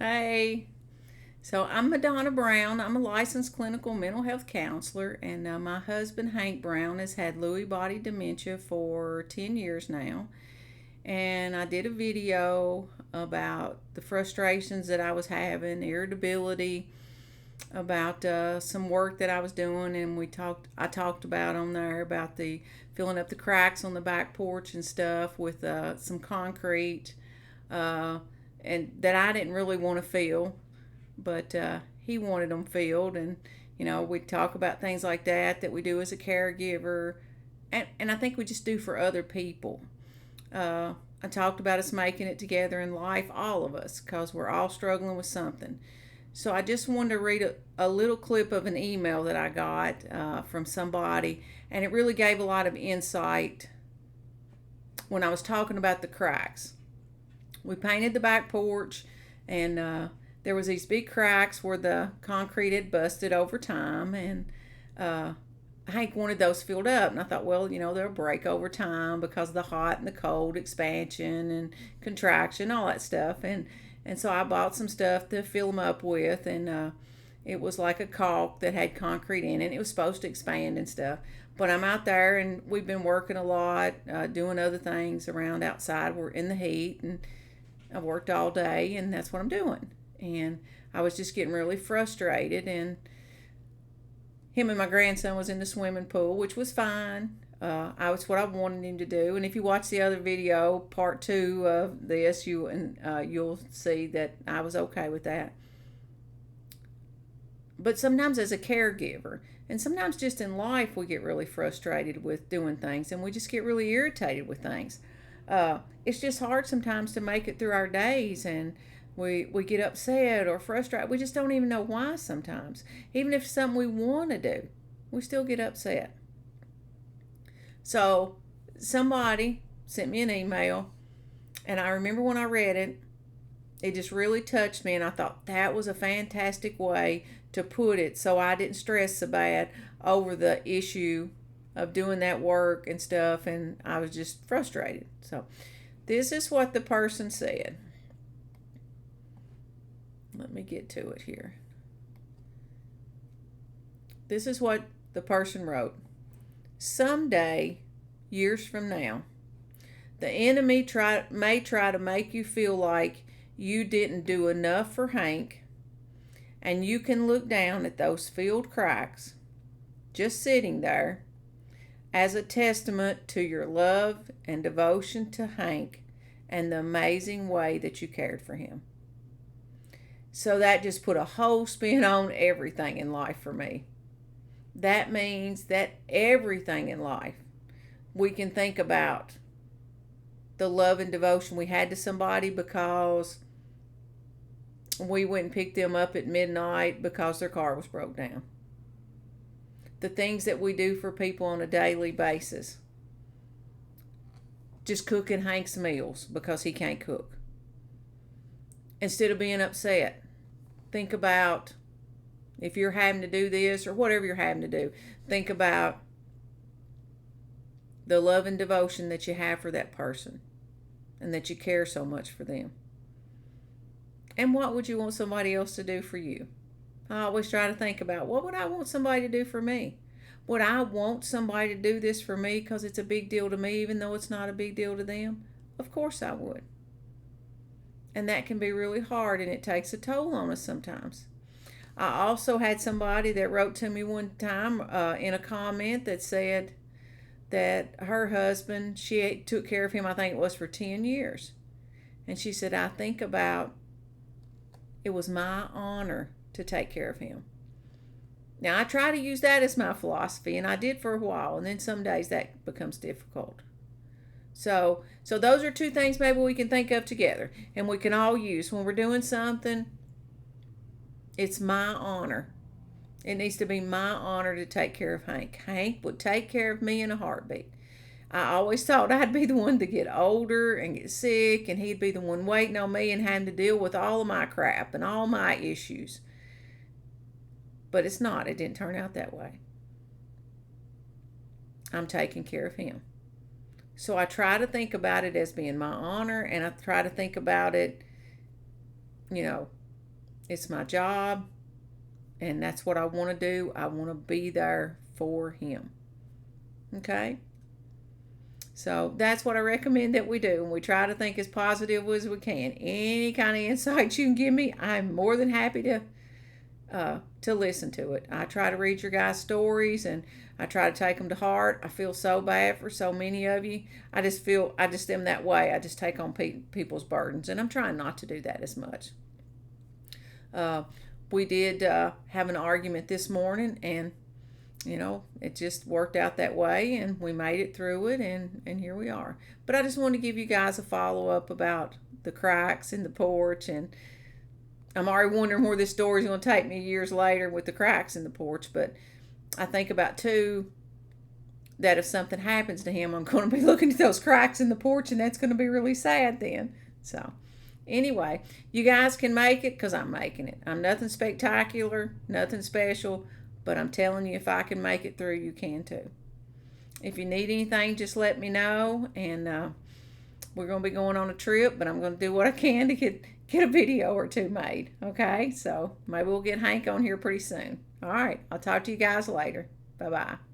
Hey, so I'm Madonna Brown. I'm a licensed clinical mental health counselor, and my husband Hank Brown has had Lewy body dementia for 10 years now. And I did a video about the frustrations that I was having, irritability, about some work that I was doing, and I talked about on there about the filling up the cracks on the back porch and stuff with some concrete, uh, and that I didn't really want to fill, but he wanted them filled. And we talk about things like that we do as a caregiver, and I think we just do for other people. I talked about us making it together in life, all of us, because we're all struggling with something. So I just wanted to read a little clip of an email that I got from somebody, and it really gave a lot of insight when I was talking about the cracks. We painted the back porch, and there was these big cracks where the concrete had busted over time, and uh, Hank wanted those filled up. And I thought, well, they'll break over time because of the hot and the cold expansion and contraction, all that stuff. And so I bought some stuff to fill them up with, and it was like a caulk that had concrete in it. And it was supposed to expand and stuff. But I'm out there, and we've been working a lot, doing other things around outside. We're in the heat, and I've worked all day, and that's what I'm doing. And I was just getting really frustrated, and him and my grandson was in the swimming pool, which was fine. I was what I wanted him to do. And if you watch the other video, part two of this, you'll see that I was okay with that. But sometimes as a caregiver, and sometimes just in life, we get really frustrated with doing things, and we just get really irritated with things. It's just hard sometimes to make it through our days, and we get upset or frustrated. We just don't even know why sometimes. Even if it's something we want to do, we still get upset. So somebody sent me an email, and I remember when I read it, it just really touched me, and I thought that was a fantastic way to put it so I didn't stress so bad over the issue of doing that work and stuff, and I was just frustrated. So this is what the person said. Let me get to it here. This is what the person wrote. Someday, years from now, the enemy may try to make you feel like you didn't do enough for Hank, and you can look down at those filled cracks just sitting there as a testament to your love and devotion to Hank and the amazing way that you cared for him. So that just put a whole spin on everything in life for me. That means that everything in life we can think about the love and devotion we had to somebody because we went and picked them up at midnight because their car was broke down. The things that we do for people on a daily basis. Just cooking Hank's meals because he can't cook. Instead of being upset, think about if you're having to do this or whatever you're having to do. Think about the love and devotion that you have for that person and that you care so much for them. And what would you want somebody else to do for you? I always try to think about what would I want somebody to do for me? Would I want somebody to do this for me because it's a big deal to me even though it's not a big deal to them? Of course I would. And that can be really hard, and it takes a toll on us sometimes. I also had somebody that wrote to me one time in a comment that said that her husband, she took care of him, I think it was for 10 years. And she said, I think about it was my honor to take care of him. Now, I try to use that as my philosophy, and I did for a while, and then some days that becomes difficult. So those are two things maybe we can think of together, and we can all use when we're doing something. It's my honor. It needs to be my honor to take care of Hank. Hank would take care of me in a heartbeat. I always thought I'd be the one to get older and get sick, and he'd be the one waiting on me and having to deal with all of my crap and all my issues. But it's not. It didn't turn out that way. I'm taking care of him. So I try to think about it as being my honor, and I try to think about it, It's my job, and that's what I want to do. I want to be there for him. Okay? So that's what I recommend that we do. And we try to think as positive as we can. Any kind of insight you can give me, I'm more than happy to listen to it. I try to read your guys' stories, and I try to take them to heart. I feel so bad for so many of you. I just am that way. I just take on people's burdens, and I'm trying not to do that as much. We did have an argument this morning, and it just worked out that way, and we made it through it, and here we are. But I just wanted to give you guys a follow-up about the cracks in the porch, and I'm already wondering where this story is going to take me years later with the cracks in the porch. But I think about, too, that if something happens to him, I'm going to be looking at those cracks in the porch, and that's going to be really sad then. So anyway, you guys can make it, because I'm making it. I'm nothing spectacular, nothing special, but I'm telling you, if I can make it through, you can too. If you need anything, just let me know, and we're going to be going on a trip, but I'm going to do what I can to get a video or two made. Okay, so maybe we'll get Hank on here pretty soon. All right, I'll talk to you guys later. Bye-bye.